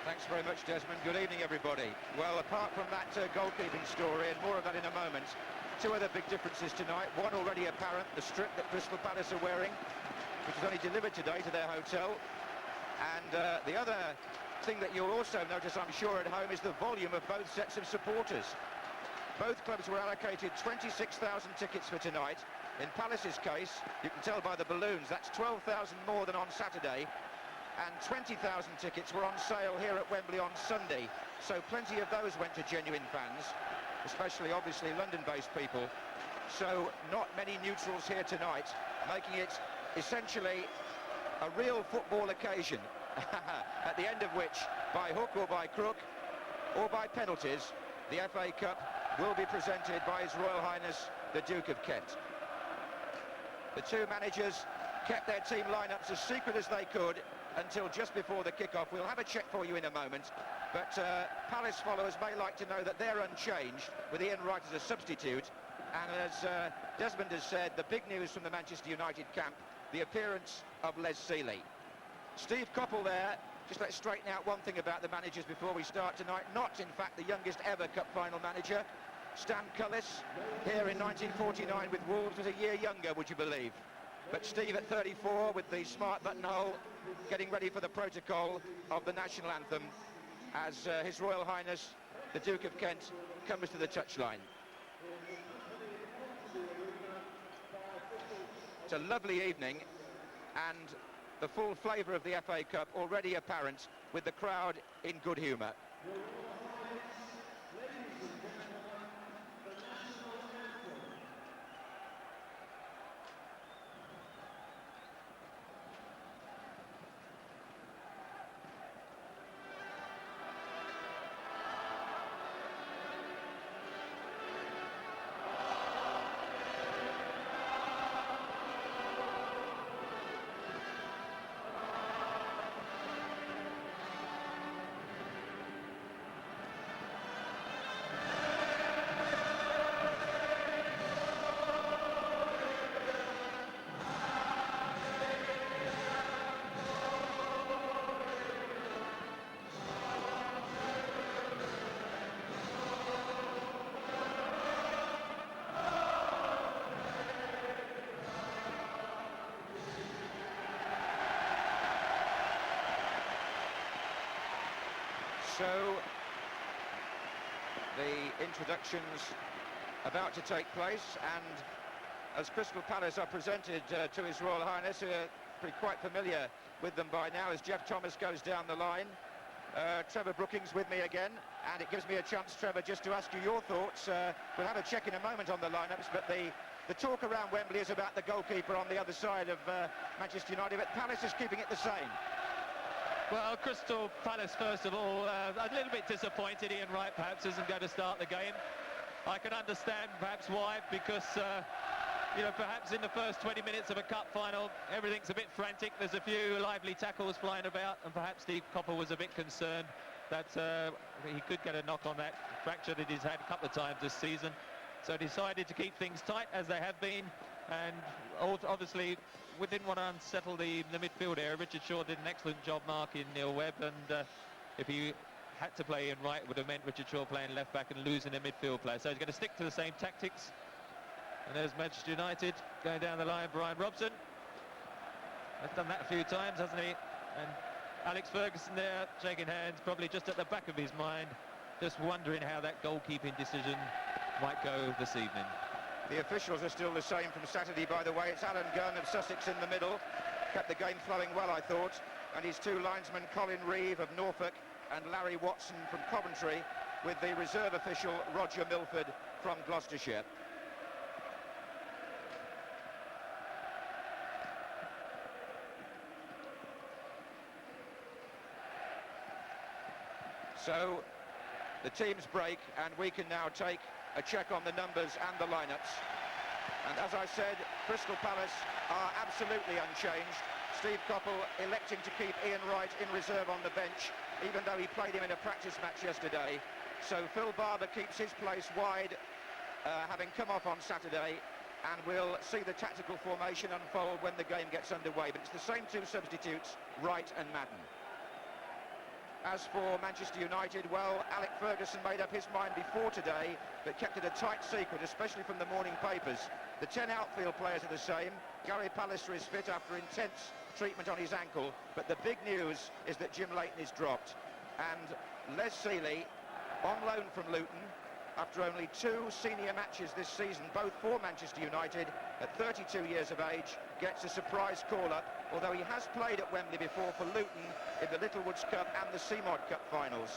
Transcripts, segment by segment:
Thanks very much, Desmond. Good evening, everybody. Well, apart from that goalkeeping story, and more of that in a moment, two other big differences tonight. One already apparent, the strip that Crystal Palace are wearing, which was only delivered today to their hotel. And the other thing that you'll also notice, I'm sure, at home is the volume of both sets of supporters. Both clubs were allocated 26,000 tickets for tonight. In Palace's case, you can tell by the balloons, that's 12,000 more than on Saturday. And 20,000 tickets were on sale here at Wembley on Sunday. So plenty of those went to genuine fans, especially obviously London-based people. So not many neutrals here tonight, making it essentially a real football occasion, at the end of which, by hook or by crook, or by penalties, the FA Cup will be presented by His Royal Highness the Duke of Kent. The two managers kept their team lineups as secret as they could until just before the kick-off. We'll have a check for you in a moment, but Palace followers may like to know that they're unchanged, with Ian Wright as a substitute. And as Desmond has said, the big news from the Manchester United camp, the appearance of Les Sealey. Steve Coppell there. Just let's straighten out one thing about the managers before we start tonight. Not, in fact, the youngest ever Cup final manager. Stan Cullis, here in 1949 with Wolves, was a year younger, would you believe? But Steve at 34 with the smart buttonhole, getting ready for the protocol of the national anthem as His Royal Highness the Duke of Kent comes to the touchline. It's a lovely evening, and the full flavour of the FA Cup already apparent, with the crowd in good humour. So, the introductions about to take place, and as Crystal Palace are presented to His Royal Highness, who are quite familiar with them by now, as Jeff Thomas goes down the line. Trevor Brookings with me again, and it gives me a chance, Trevor, just to ask you your thoughts. We'll have a check in a moment on the lineups, but the talk around Wembley is about the goalkeeper on the other side of Manchester United, but Palace is keeping it the same. Well, Crystal Palace, first of all, a little bit disappointed. Ian Wright perhaps isn't going to start the game. I can understand perhaps why, because, you know, perhaps in the first 20 minutes of a cup final, everything's a bit frantic. There's a few lively tackles flying about, and perhaps Steve Coppell was a bit concerned that he could get a knock on that fracture that he's had a couple of times this season. So decided to keep things tight, as they have been, and obviously we didn't want to unsettle the midfield area. Richard Shaw did an excellent job marking Neil Webb, and if he had to play Ian Wright, it would have meant Richard Shaw playing left back and losing a midfield player. So he's going to stick to the same tactics. And there's Manchester United going down the line. Brian Robson has done that a few times, hasn't he? And Alex Ferguson there shaking hands, probably just at the back of his mind, just wondering how that goalkeeping decision might go this evening. The officials are still the same from Saturday, by the way. It's Alan Gunn of Sussex in the middle. Kept the game flowing well, I thought. And his two linesmen, Colin Reeve of Norfolk and Larry Watson from Coventry, with the reserve official, Roger Milford from Gloucestershire. So, the teams break, and we can now take a check on the numbers and the lineups. And as I said, Crystal Palace are absolutely unchanged. Steve Coppell electing to keep Ian Wright in reserve on the bench, even though he played him in a practice match yesterday. So Phil Barber keeps his place wide, having come off on Saturday, and we'll see the tactical formation unfold when the game gets underway. But it's the same two substitutes, Wright and Madden. As for Manchester United, well, Alec Ferguson made up his mind before today, but kept it a tight secret, especially from the morning papers. The 10 outfield players are the same. Gary Pallister is fit after intense treatment on his ankle, but the big news is that Jim Leighton is dropped. And Les Sealey, on loan from Luton, after only 2 senior matches this season, both for Manchester United, at 32 years of age, gets a surprise call-up, although he has played at Wembley before for Luton in the Littlewoods Cup and the Seamod Cup finals.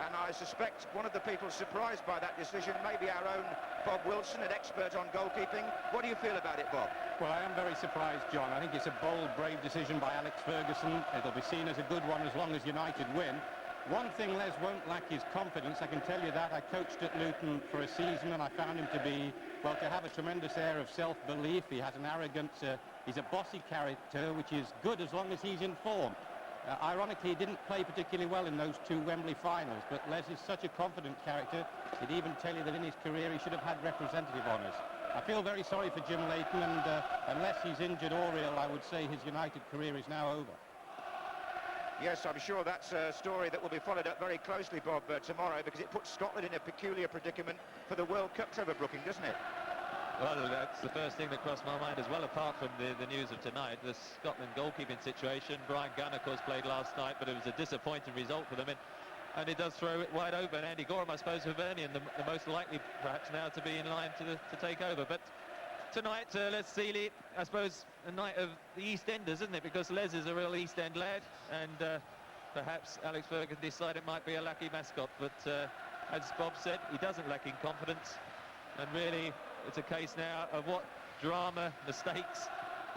And I suspect one of the people surprised by that decision may be our own Bob Wilson, an expert on goalkeeping. What do you feel about it, Bob? Well, I am very surprised, John. I think it's a bold, brave decision by Alex Ferguson. It'll be seen as a good one as long as United win. One thing Les won't lack is confidence, I can tell you that. I coached at Luton for a season and I found him to be, well, to have a tremendous air of self-belief. He has an arrogance, he's a bossy character, which is good as long as he's in form. Ironically, he didn't play particularly well in those 2 Wembley finals, but Les is such a confident character, he'd even tell you that in his career he should have had representative honours. I feel very sorry for Jim Leighton, and unless he's injured or ill, I would say his United career is now over. Yes, I'm sure that's a story that will be followed up very closely, Bob, tomorrow, because it puts Scotland in a peculiar predicament for the World Cup, Trevor Brooking, doesn't it? Well, that's the first thing that crossed my mind as well, apart from the news of tonight, the Scotland goalkeeping situation. Brian Gunn, of course, played last night, but it was a disappointing result for them. And it does throw it wide open. Andy Gorham, I suppose, Hibernian, the most likely, perhaps, now to be in line to take over. But tonight, Les Sealey, I suppose, a night of the East Enders, isn't it? Because Les is a real East End lad, and perhaps Alex Ferguson decided it might be a lucky mascot. But as Bob said, he doesn't lack in confidence, and really it's a case now of what drama, mistakes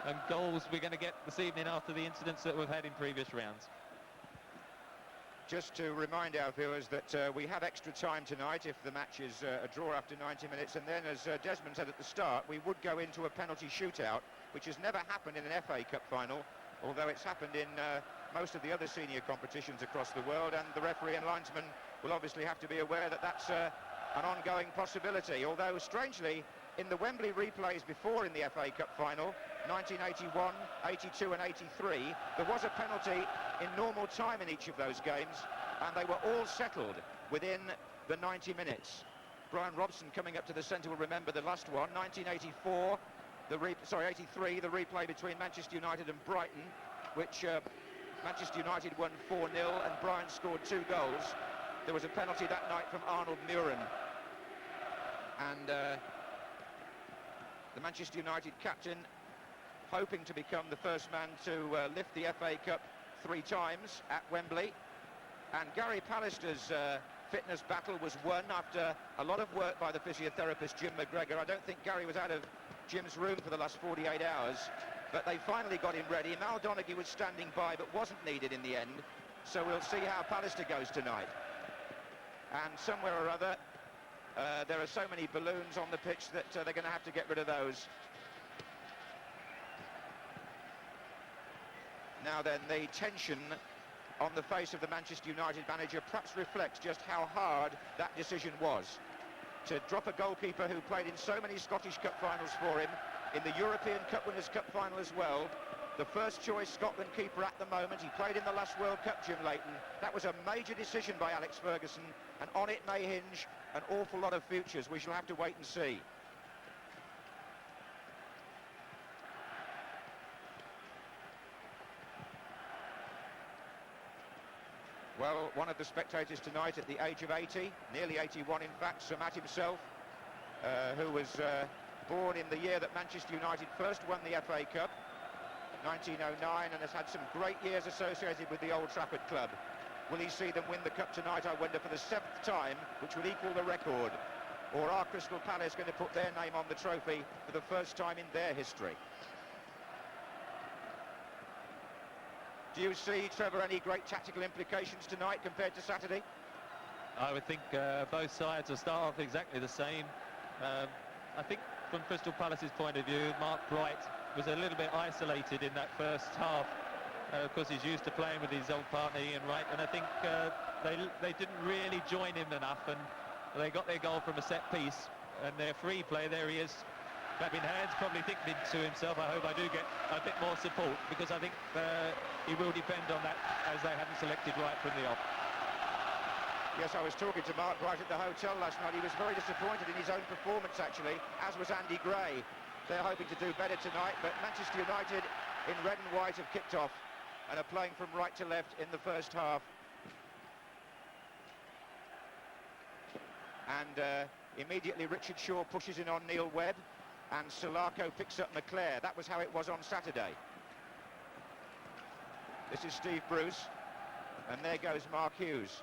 and goals we're going to get this evening after the incidents that we've had in previous rounds. Just to remind our viewers that we have extra time tonight if the match is a draw after 90 minutes, and then, as Desmond said at the start, we would go into a penalty shootout, which has never happened in an FA Cup final, although it's happened in most of the other senior competitions across the world, and the referee and linesman will obviously have to be aware that that's an ongoing possibility. Although, strangely, in the Wembley replays before in the FA Cup final, 1981, 82 and 83, there was a penalty in normal time in each of those games, and they were all settled within the 90 minutes. Brian Robson, coming up to the centre, will remember the last one, 1984, 83, the replay between Manchester United and Brighton, which Manchester United won 4-0 and Brian scored 2 goals. There was a penalty that night from Arnold Muren, and the Manchester United captain, hoping to become the first man to lift the FA Cup 3 times at Wembley. And Gary Pallister's fitness battle was won after a lot of work by the physiotherapist Jim McGregor. I don't think Gary was out of Jim's room for the last 48 hours, but they finally got him ready. Mal Donaghy was standing by but wasn't needed in the end, so we'll see how Pallister goes tonight. And somewhere or other, there are so many balloons on the pitch that they're going to have to get rid of those. Now then, the tension on the face of the Manchester United manager perhaps reflects just how hard that decision was. To drop a goalkeeper who played in so many Scottish Cup finals for him, in the European Cup Winners' Cup final as well, the first choice Scotland keeper at the moment, he played in the last World Cup, Jim Leighton. That was a major decision by Alex Ferguson, and on it may hinge an awful lot of futures. We shall have to wait and see. Well, one of the spectators tonight at the age of 80, nearly 81 in fact, Sir Matt himself, who was born in the year that Manchester United first won the FA Cup, 1909, and has had some great years associated with the Old Trafford club. Will he see them win the Cup tonight, I wonder, for the 7th time, which would equal the record? Or are Crystal Palace going to put their name on the trophy for the first time in their history? Do you see, Trevor, any great tactical implications tonight compared to Saturday? I would think both sides will start off exactly the same. I think from Crystal Palace's point of view, Mark Bright was a little bit isolated in that first half. Of course, he's used to playing with his old partner Ian Wright, and I think they didn't really join him enough, and they got their goal from a set piece, and their free play, there he is, clapping hands, probably thinking to himself, I hope I do get a bit more support, because I think he will depend on that, as they haven't selected right from the off. Yes, I was talking to Mark Wright at the hotel last night. He was very disappointed in his own performance, actually, as was Andy Gray. They're hoping to do better tonight, but Manchester United in red and white have kicked off and are playing from right to left in the first half. And immediately Richard Shaw pushes in on Neil Webb, and Sulaco picks up McClair. That was how it was on Saturday. This is Steve Bruce, and there goes Mark Hughes.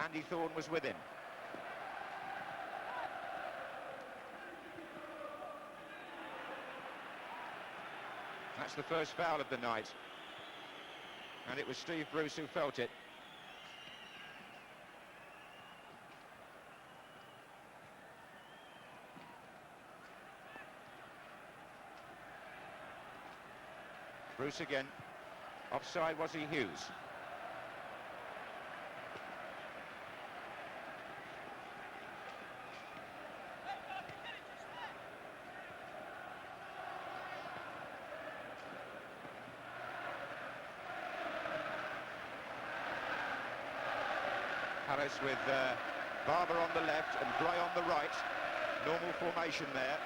Andy Thorne was with him. That's the first foul of the night, and it was Steve Bruce who felt it. Bruce again. Offside, was he, Hughes? Palace with Barber on the left and Gray on the right. Normal formation there.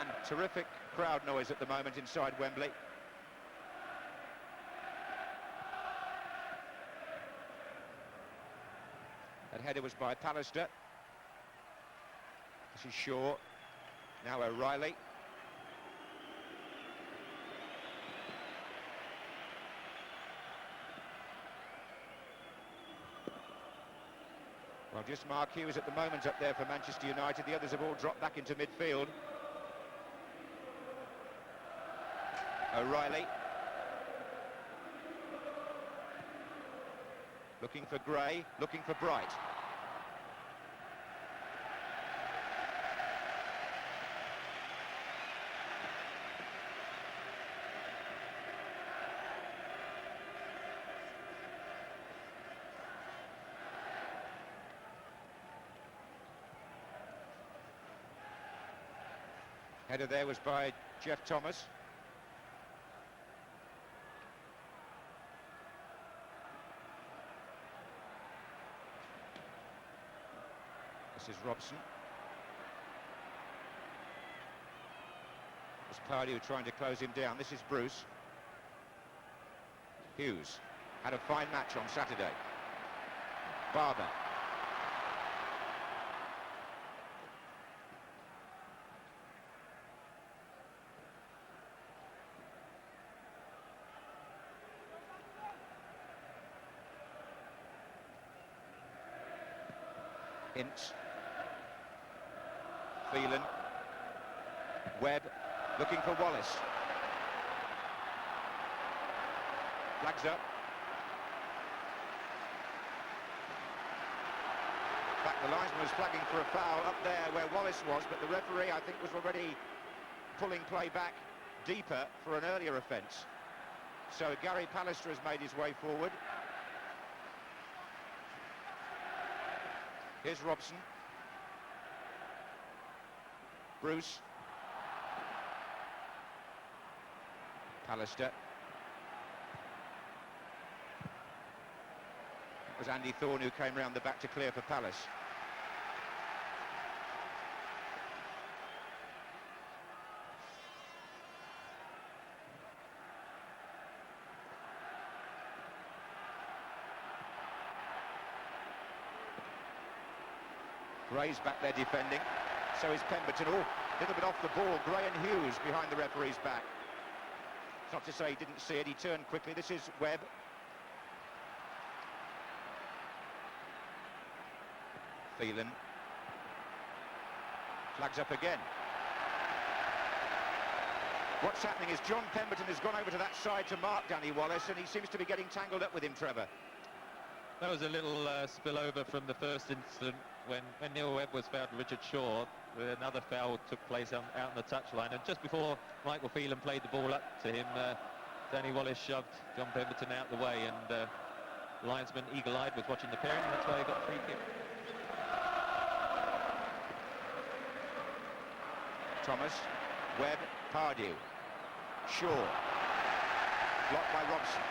And terrific crowd noise at the moment inside Wembley. That header was by Pallister. This is Shaw. Now O'Reilly. Well, just Mark Hughes at the moment up there for Manchester United. The others have all dropped back into midfield. O'Reilly. Looking for Gray, looking for Bright. Header there was by Jeff Thomas. This is Robson. It's Pardew trying to close him down. This is Bruce. Hughes had a fine match on Saturday. Barber. Ince. Phelan. Webb looking for Wallace. Flags up. In fact, the linesman was flagging for a foul up there where Wallace was, but the referee, I think, was already pulling play back deeper for an earlier offence. So Gary Pallister has made his way forward. Here's Robson. Bruce. Pallister. It was Andy Thorne who came round the back to clear for Palace. Gray's back there defending, so is Pemberton. Oh, a little bit off the ball. Gray and Hughes behind the referee's back. It's not to say he didn't see it, he turned quickly. This is Webb. Phelan. Flags up again. What's happening is John Pemberton has gone over to that side to mark Danny Wallace, and he seems to be getting tangled up with him, Trevor. That was a little spillover from the first incident when Neil Webb was fouled Richard Shaw. Another foul took place out on the touchline, and just before Michael Phelan played the ball up to him, Danny Wallace shoved John Pemberton out the way, and linesman, eagle-eyed, was watching the pairing, and that's why he got free kick. Thomas, Webb, Pardew, Shaw, blocked by Robson.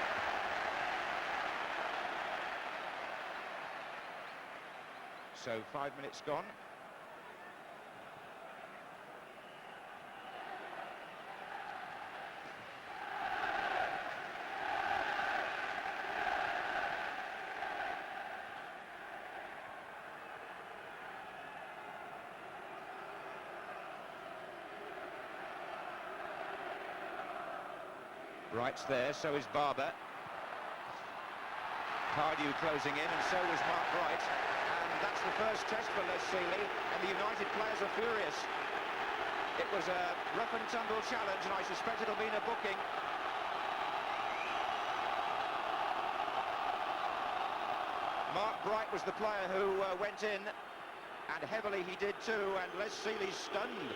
So 5 minutes gone. Wright's there, so is Barber. Pardew closing in, and so is Mark Wright. And that's the first test for Les Sealey, and the United players are furious. It was a rough and tumble challenge, and I suspect it'll mean a booking. Mark Wright was the player who went in, and heavily he did too, and Les Sealey's stunned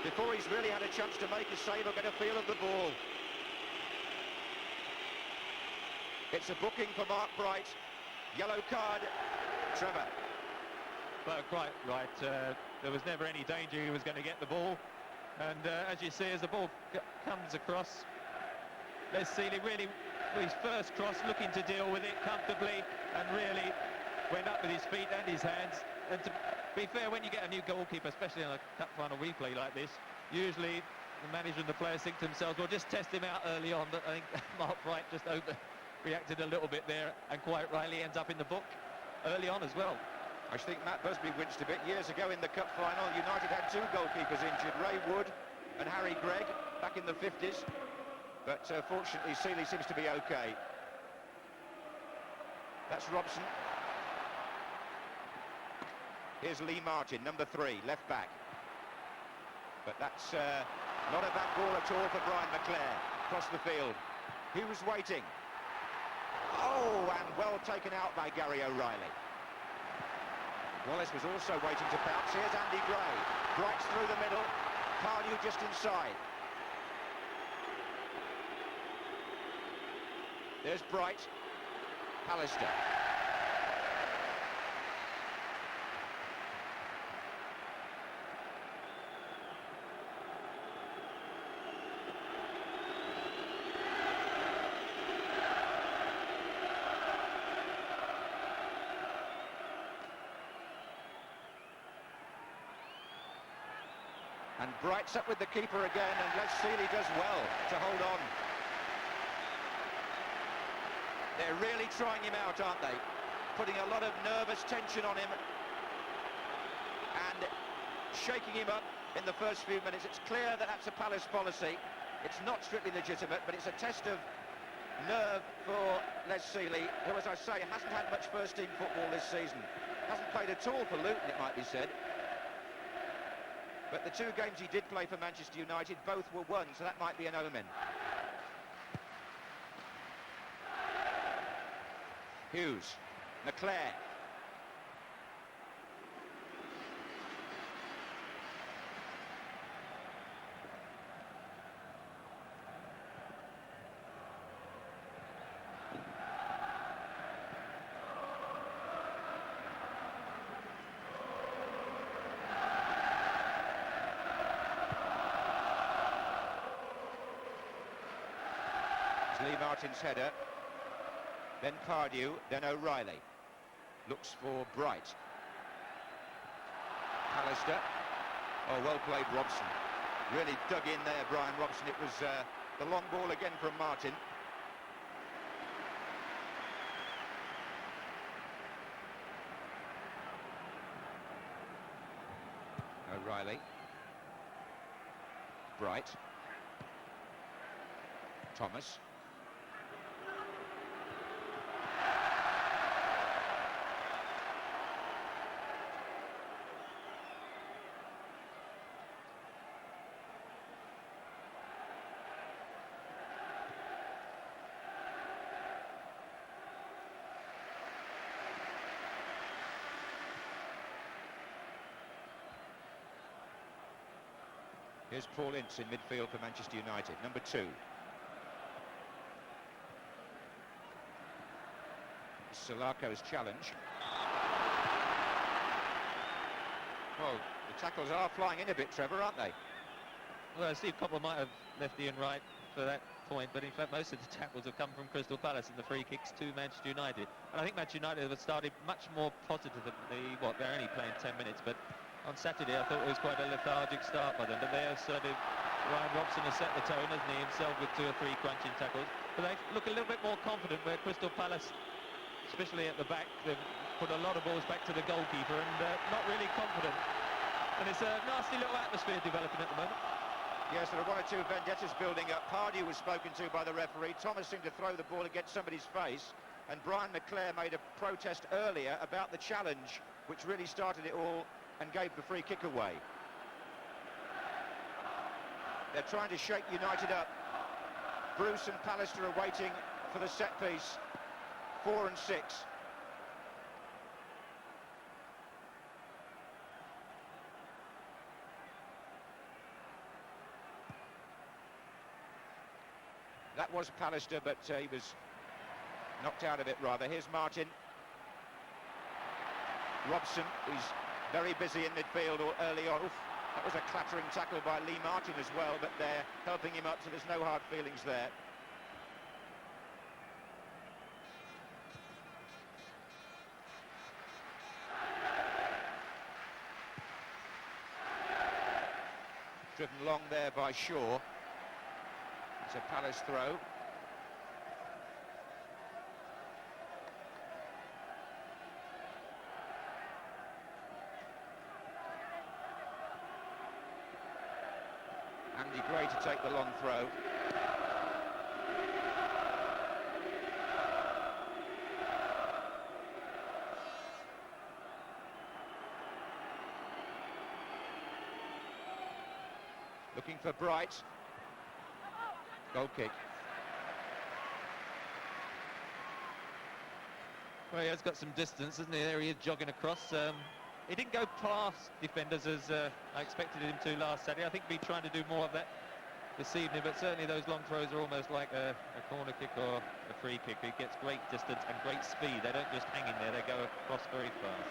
before he's really had a chance to make a save or get a feel of the ball. It's a booking for Mark Wright. Yellow card, Trevor. Well, quite right. There was never any danger he was going to get the ball. And as you see, as the ball comes across, Les Sealey really, his first cross, looking to deal with it comfortably, and really went up with his feet and his hands. And to be fair, when you get a new goalkeeper, especially in a cup final replay like this, usually the manager and the players think to themselves, well, just test him out early on. But I think Mark Wright just reacted a little bit there, and quite rightly ends up in the book early on as well. I think Matt Busby winced a bit. Years ago in the cup final, United had two goalkeepers injured, Ray Wood and Harry Gregg, back in the 50s. But fortunately, Sealey seems to be okay. That's Robson. Here's Lee Martin, number 3, left back. But that's not a bad ball at all for Brian McClair. Across the field. He was waiting. Oh, and well taken out by Gary O'Reilly. Wallace was also waiting to pounce. Here's Andy Gray. Bright's through the middle. Pardew just inside. There's Bright. Pallister. And Bright's up with the keeper again, and Les Sealey does well to hold on. They're really trying him out, aren't they? Putting a lot of nervous tension on him and shaking him up in the first few minutes. It's clear that that's a Palace policy. It's not strictly legitimate, but it's a test of nerve for Les Sealey, who, as I say, hasn't had much first-team football this season. Hasn't played at all for Luton, it might be said. But the two games he did play for Manchester United, both were won, so that might be an omen. Hughes, McClair. Lee Martin's header, then Pardew, then O'Reilly. Looks for Bright. Pallister. Oh, well played, Robson. Really dug in there, Brian Robson. It was the long ball again from Martin. O'Reilly. Bright. Thomas. Here's Paul Ince in midfield for Manchester United, number 2. Sulako's challenge. Well, the tackles are flying in a bit, Trevor, aren't they? Well, Steve Coppell might have left Ian Wright for that point, but in fact most of the tackles have come from Crystal Palace and the free kicks to Manchester United. And I think Manchester United have started much more positively. They're only playing 10 minutes, but on Saturday I thought it was quite a lethargic start by them. But they have started. Ryan Robson has set the tone, hasn't he, himself, with 2 or 3 crunching tackles. But they look a little bit more confident, where Crystal Palace, especially at the back, they've put a lot of balls back to the goalkeeper and not really confident. And it's a nasty little atmosphere developing at the moment. Yes, there are 1 or 2 vendettas building up. Pardew was spoken to by the referee. Thomas seemed to throw the ball against somebody's face. And Brian McClair made a protest earlier about the challenge, which really started it all and gave the free kick away. They're trying to shake United up. Bruce and Pallister are waiting for the set piece. 4 and 6. That was Pallister, but he was knocked out of it, rather. Here's Martin. Robson, who's very busy in midfield or early on. Oof, that was a clattering tackle by Lee Martin as well, but they're helping him up, so there's no hard feelings there. Driven long there by Shaw. It's a Palace throw. Andy Gray to take the long throw. Looking for Bright. Goal kick. Well, he has got some distance, isn't he? There he is jogging across. He didn't go past defenders as I expected him to last Saturday. I think he'll be trying to do more of that this evening, but certainly those long throws are almost like a corner kick or a free kick. He gets great distance and great speed. They don't just hang in there, they go across very fast.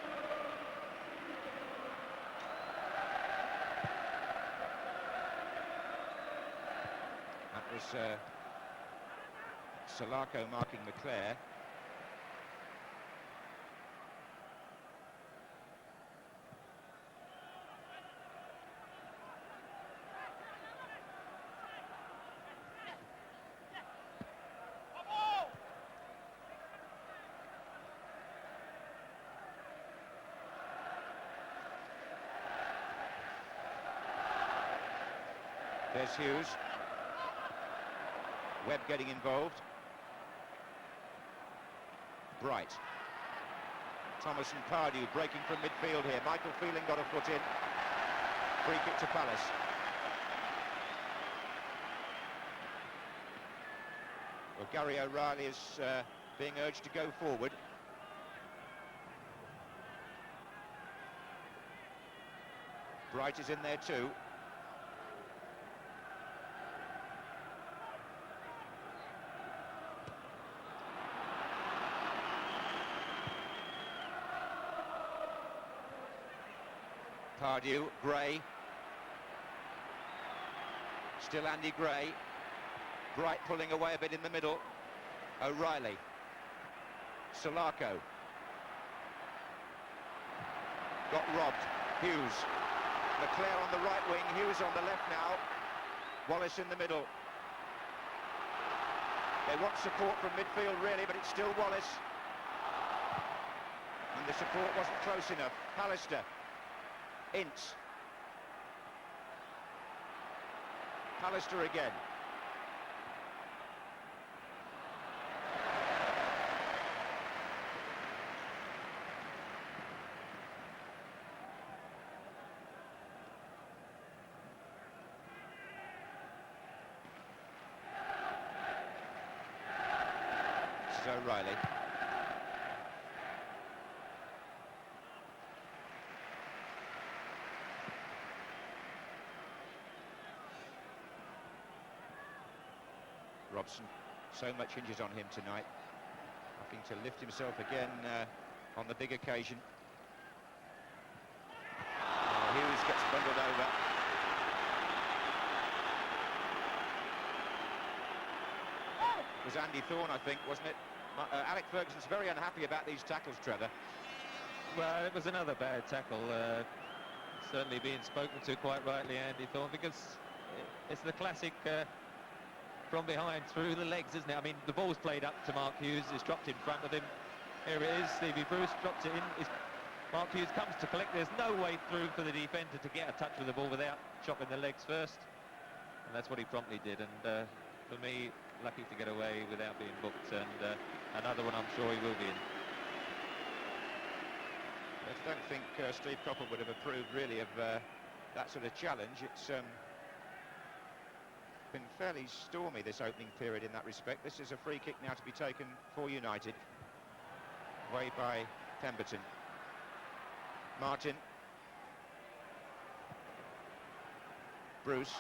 That was Sulako marking McClair. There's Hughes. Webb getting involved. Bright. Thomas and Pardew breaking from midfield here. Michael Phelan got a foot in. Free kick to Palace. Well, Gary O'Reilly is being urged to go forward. Bright is in there too. Pardew, Gray. Still Andy Gray. Bright pulling away a bit in the middle. O'Reilly. Sulako. Got robbed. Hughes. McClair on the right wing, Hughes on the left now. Wallace in the middle. They want support from midfield really, but it's still Wallace. And the support wasn't close enough. Pallister. Ince. Pallister again. This is O'Reilly. Robson, so much hinges on him tonight looking to lift himself again on the big occasion. Hughes gets bundled over. It was Andy Thorne, I think, wasn't it? Alec Ferguson's very unhappy about these tackles, Trevor. Well, it was another bad tackle. Certainly being spoken to quite rightly, Andy Thorne, because it's the classic from behind through the legs, isn't it? I mean, the ball's played up to Mark Hughes. It's dropped in front of him. Here it is. Stevie Bruce drops it in. Mark Hughes comes to collect. There's no way through for the defender to get a touch with the ball without chopping the legs first. And that's what he promptly did. And for me, lucky to get away without being booked. And another one I'm sure he will be in. I don't think Steve Coppell would have approved really of that sort of challenge. It's been fairly stormy this opening period in that respect. This is a free kick now to be taken for United, away by Pemberton. Martin. Bruce.